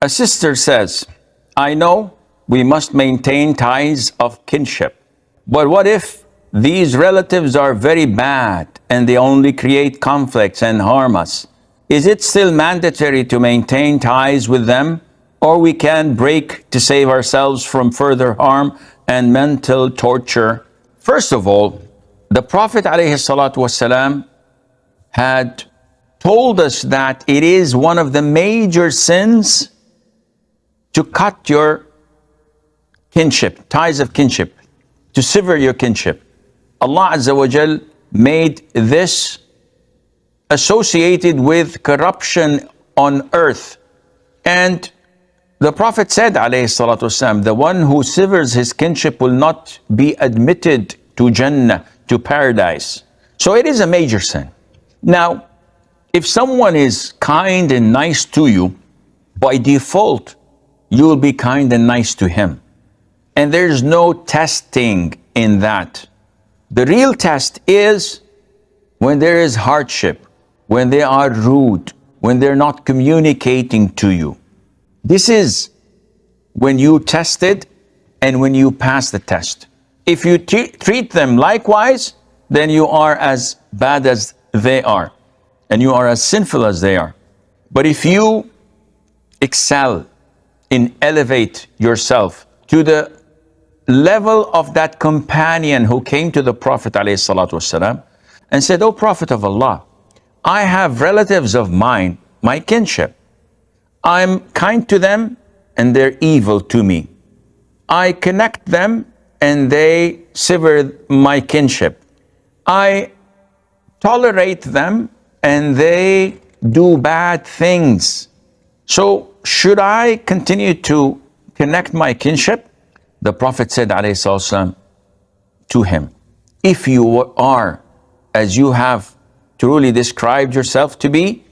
A sister says, I know we must maintain ties of kinship, but what if these relatives are very bad and they only create conflicts and harm us? Is it still mandatory to maintain ties with them, or we can break to save ourselves from further harm and mental torture? First of all, the Prophet ﷺ had told us that it is one of the major sins to cut your kinship, ties of kinship, to sever your kinship. Allah Azza wa Jal made this associated with corruption on earth. And the Prophet said, alayhi salatu wasalam, the one who severs his kinship will not be admitted to Jannah, to paradise. So it is a major sin. Now, if someone is kind and nice to you, by default, you will be kind and nice to him. And there's no testing in that. The real test is when there is hardship, when they are rude, when they're not communicating to you. This is when you test it and when you pass the test. If you treat them likewise, then you are as bad as they are, and you are as sinful as they are. But if you excel in elevate yourself to the level of that companion who came to the Prophet ﷺ and said, O Prophet of Allah, I have relatives of mine, my kinship. I'm kind to them and they're evil to me. I connect them and they sever my kinship. I tolerate them and they do bad things. So should I continue to connect my kinship? The Prophet said, alayhi salatu to him, if you are, as you have truly described yourself to be,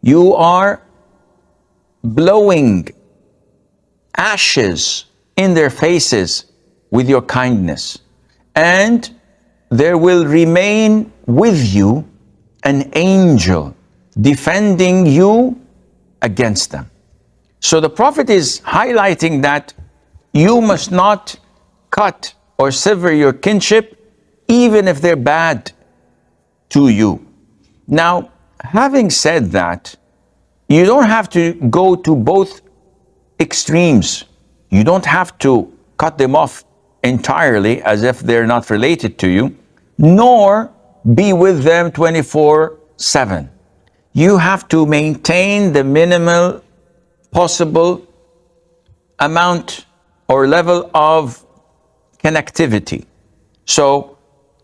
you are blowing ashes in their faces with your kindness, and there will remain with you an angel defending you against them. So the Prophet is highlighting that you must not cut or sever your kinship, even if they're bad to you. Now, having said that, you don't have to go to both extremes. You don't have to cut them off entirely as if they're not related to you, nor be with them 24/7. You have to maintain the minimal possible amount or level of connectivity. So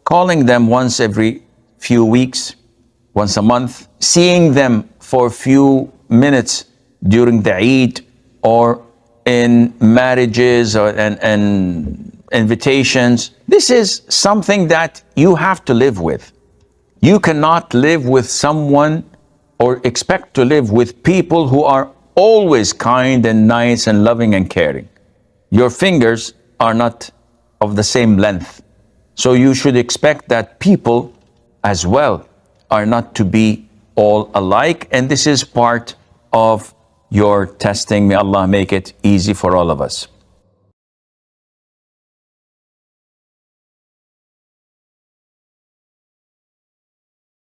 calling them once every few weeks, once a month, seeing them for a few minutes during the Eid or in marriages or and invitations. This is something that you have to live with. You cannot live with someone or expect to live with people who are always kind and nice and loving and caring. Your fingers are not of the same length. So you should expect that people as well are not to be all alike. And this is part of your testing. May Allah make it easy for all of us.